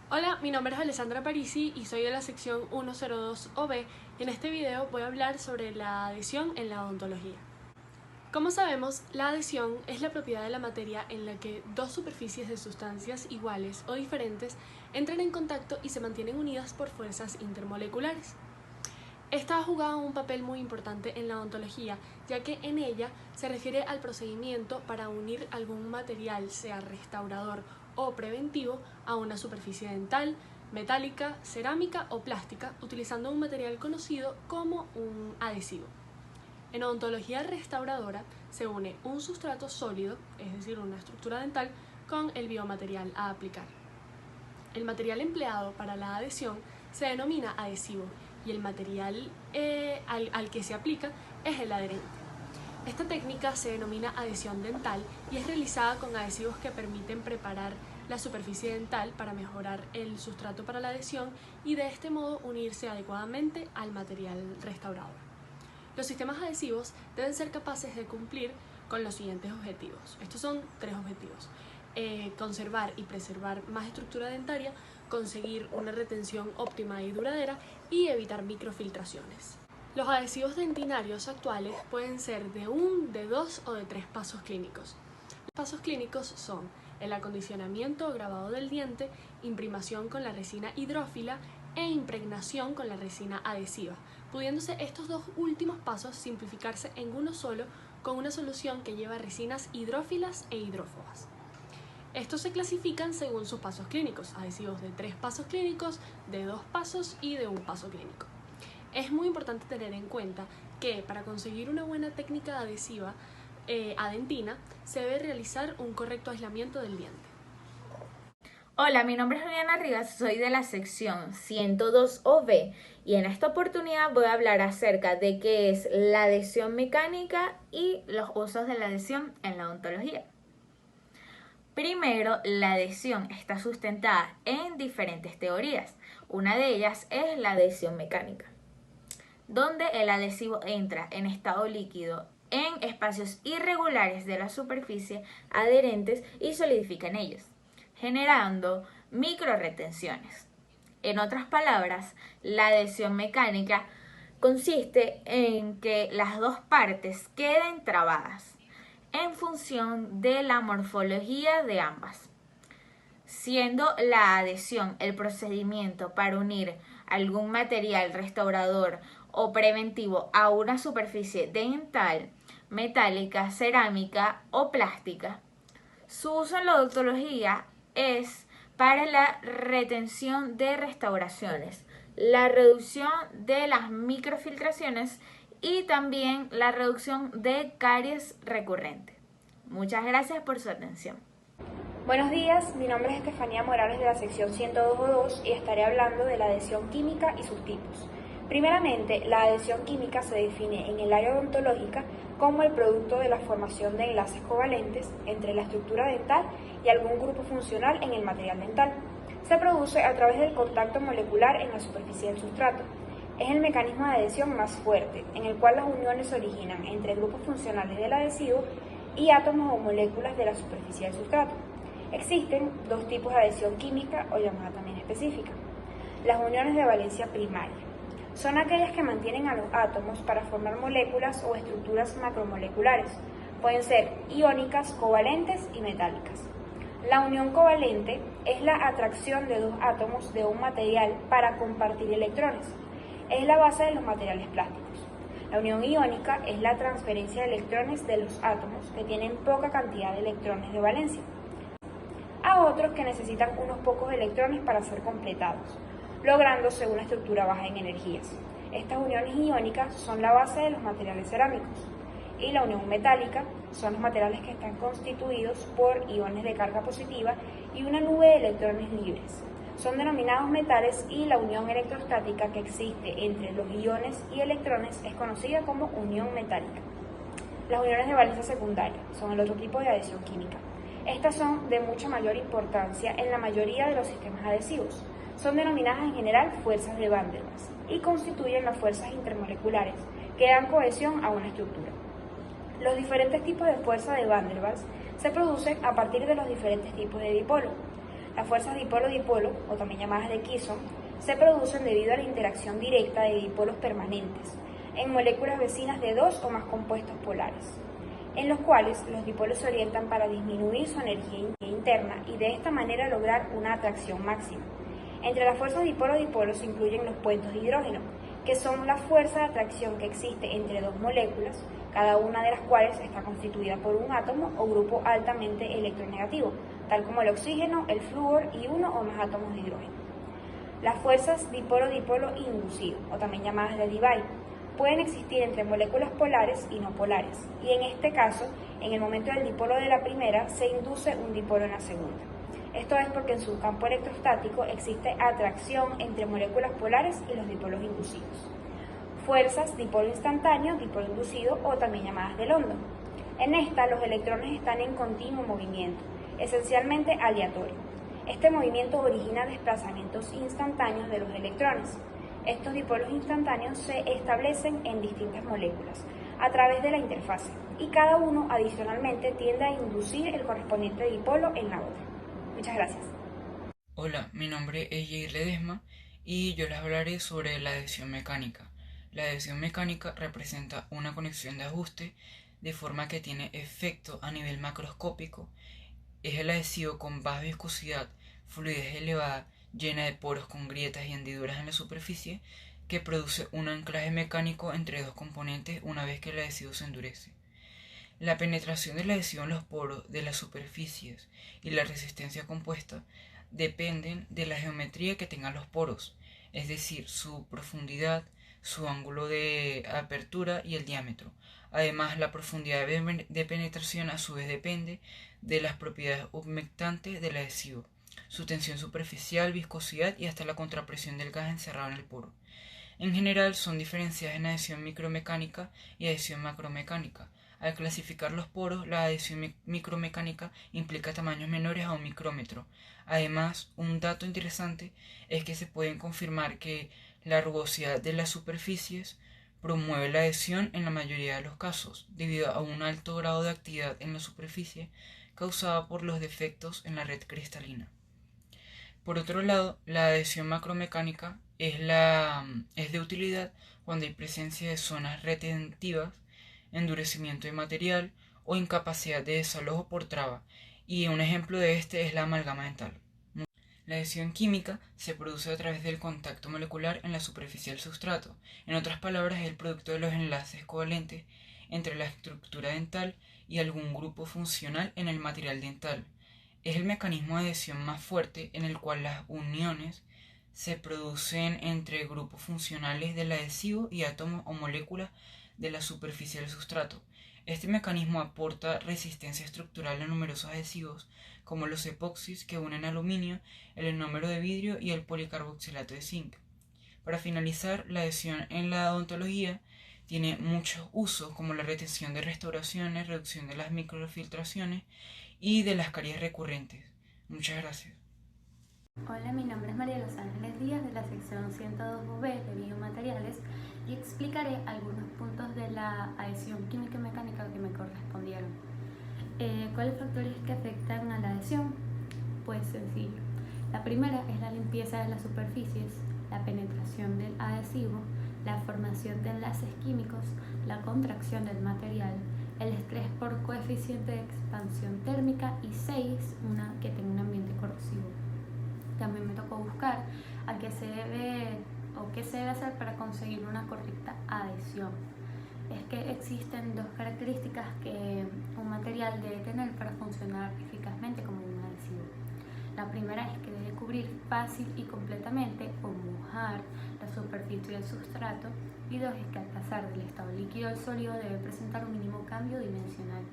Hola, mi nombre es Alessandra Parisi y soy de la sección 102OB y en este video voy a hablar sobre la adhesión en la odontología. Como sabemos, la adhesión es la propiedad de la materia en la que dos superficies de sustancias iguales o diferentes entran en contacto y se mantienen unidas por fuerzas intermoleculares. Esta ha jugado un papel muy importante en la odontología, ya que en ella se refiere al procedimiento para unir algún material, sea restaurador o preventivo, a una superficie dental, metálica, cerámica o plástica, utilizando un material conocido como un adhesivo. En odontología restauradora se une un sustrato sólido, es decir, una estructura dental, con el biomaterial a aplicar. El material empleado para la adhesión se denomina adhesivo y el material al que se aplica es el adherente. Esta técnica se denomina adhesión dental y es realizada con adhesivos que permiten preparar la superficie dental para mejorar el sustrato para la adhesión y de este modo unirse adecuadamente al material restaurado. Los sistemas adhesivos deben ser capaces de cumplir con los siguientes objetivos. Estos son tres objetivos: conservar y preservar más estructura dentaria, conseguir una retención óptima y duradera y evitar microfiltraciones. Los adhesivos dentinarios actuales pueden ser de 2 o de 3 pasos clínicos. Los pasos clínicos son el acondicionamiento o grabado del diente, imprimación con la resina hidrófila e impregnación con la resina adhesiva, pudiéndose estos dos últimos pasos simplificarse en uno solo con una solución que lleva resinas hidrófilas e hidrófobas. Estos se clasifican según sus pasos clínicos: adhesivos de 3 pasos clínicos, de 2 pasos y de 1 paso clínico. Es muy importante tener en cuenta que para conseguir una buena técnica adhesiva adentina se debe realizar un correcto aislamiento del diente. Hola, mi nombre es Juliana Rivas, soy de la sección 102OB y en esta oportunidad voy a hablar acerca de qué es la adhesión mecánica y los usos de la adhesión en la odontología. Primero, la adhesión está sustentada en diferentes teorías. Una de ellas es la adhesión mecánica, donde el adhesivo entra en estado líquido en espacios irregulares de la superficie adherentes y solidifica en ellos, generando microretenciones. En otras palabras, la adhesión mecánica consiste en que las dos partes queden trabadas en función de la morfología de ambas, siendo la adhesión el procedimiento para unir algún material restaurador o preventivo a una superficie dental, metálica, cerámica o plástica. Su uso en la odontología es para la retención de restauraciones, la reducción de las microfiltraciones y también la reducción de caries recurrente. Muchas gracias por su atención. Buenos días, mi nombre es Estefanía Morales de la sección 102 y estaré hablando de la adhesión química y sus tipos. Primeramente, la adhesión química se define en el área odontológica como el producto de la formación de enlaces covalentes entre la estructura dental y algún grupo funcional en el material dental. Se produce a través del contacto molecular en la superficie del sustrato. Es el mecanismo de adhesión más fuerte, en el cual las uniones se originan entre grupos funcionales del adhesivo y átomos o moléculas de la superficie del sustrato. Existen dos tipos de adhesión química o llamada también específica. Las uniones de valencia primaria son aquellas que mantienen a los átomos para formar moléculas o estructuras macromoleculares. Pueden ser iónicas, covalentes y metálicas. La unión covalente es la atracción de dos átomos de un material para compartir electrones. Es la base de los materiales plásticos. La unión iónica es la transferencia de electrones de los átomos que tienen poca cantidad de electrones de valencia a otros que necesitan unos pocos electrones para ser completados, lográndose una estructura baja en energías. Estas uniones iónicas son la base de los materiales cerámicos, y la unión metálica son los materiales que están constituidos por iones de carga positiva y una nube de electrones libres. Son denominados metales y la unión electrostática que existe entre los iones y electrones es conocida como unión metálica. Las uniones de valencia secundaria son el otro tipo de adhesión química. Estas son de mucha mayor importancia en la mayoría de los sistemas adhesivos. Son denominadas en general fuerzas de Van der Waals y constituyen las fuerzas intermoleculares que dan cohesión a una estructura. Los diferentes tipos de fuerza de Van der Waals se producen a partir de los diferentes tipos de dipolo. Las fuerzas dipolo-dipolo, o también llamadas de Kisson, se producen debido a la interacción directa de dipolos permanentes en moléculas vecinas de dos o más compuestos polares, en los cuales los dipolos se orientan para disminuir su energía interna y de esta manera lograr una atracción máxima. Entre las fuerzas dipolo-dipolo se incluyen los puentos de hidrógeno, que son la fuerza de atracción que existe entre dos moléculas, cada una de las cuales está constituida por un átomo o grupo altamente electronegativo, tal como el oxígeno, el flúor y uno o más átomos de hidrógeno. Las fuerzas dipolo-dipolo inducido, o también llamadas de Debye, pueden existir entre moléculas polares y no polares, y en este caso, en el momento del dipolo de la primera, se induce un dipolo en la segunda. Esto es porque en su campo electrostático existe atracción entre moléculas polares y los dipolos inducidos. Fuerzas dipolo instantáneo, dipolo inducido o también llamadas de London. En esta, los electrones están en continuo movimiento, esencialmente aleatorio. Este movimiento origina desplazamientos instantáneos de los electrones. Estos dipolos instantáneos se establecen en distintas moléculas a través de la interfase y cada uno adicionalmente tiende a inducir el correspondiente dipolo en la otra. Muchas gracias. Hola, mi nombre es Jair Ledesma y yo les hablaré sobre la adhesión mecánica. La adhesión mecánica representa una conexión de ajuste de forma que tiene efecto a nivel macroscópico. Es el adhesivo con baja viscosidad, fluidez elevada, llena de poros con grietas y hendiduras en la superficie, que produce un anclaje mecánico entre dos componentes una vez que el adhesivo se endurece. La penetración del adhesivo en los poros de las superficies y la resistencia compuesta dependen de la geometría que tengan los poros, es decir, su profundidad, su ángulo de apertura y el diámetro. Además, la profundidad de penetración a su vez depende de las propiedades humectantes del adhesivo, su tensión superficial, viscosidad y hasta la contrapresión del gas encerrado en el poro. En general, son diferenciadas en adhesión micromecánica y adhesión macromecánica. Al clasificar los poros, la adhesión micromecánica implica tamaños menores a 1 micrómetro. Además, un dato interesante es que se puede confirmar que la rugosidad de las superficies promueve la adhesión en la mayoría de los casos, debido a un alto grado de actividad en la superficie causada por los defectos en la red cristalina. Por otro lado, la adhesión macromecánica es de utilidad cuando hay presencia de zonas retentivas, endurecimiento de material o incapacidad de desalojo por traba, y un ejemplo de este es la amalgama dental. La adhesión química se produce a través del contacto molecular en la superficie del sustrato. En otras palabras, es el producto de los enlaces covalentes entre la estructura dental y algún grupo funcional en el material dental. Es el mecanismo de adhesión más fuerte en el cual las uniones se producen entre grupos funcionales del adhesivo y átomos o moléculas de la superficie del sustrato. Este mecanismo aporta resistencia estructural a numerosos adhesivos, como los epoxis que unen aluminio, el enómero de vidrio y el policarboxilato de zinc. Para finalizar, la adhesión en la odontología tiene muchos usos, como la retención de restauraciones, reducción de las microfiltraciones y de las caries recurrentes. Muchas gracias. Hola, mi nombre es María Los Ángeles Díaz de la sección 102B de Biomateriales y explicaré algunos puntos de la adhesión química y mecánica que me correspondieron. ¿Cuáles factores que afectan a la adhesión? Pues sencillo. La primera es la limpieza de las superficies, la penetración del adhesivo, la formación de enlaces químicos, la contracción del material, el estrés por coeficiente de expansión térmica y 6, que tenga un ambiente corrosivo. También me tocó buscar qué se debe hacer para conseguir una correcta adhesión. Es que existen dos características que un material debe tener para funcionar eficazmente como un adhesivo. La primera es que debe cubrir fácil y completamente o mojar la superficie del sustrato, y dos es que al pasar del estado líquido al sólido debe presentar un mínimo cambio dimensional.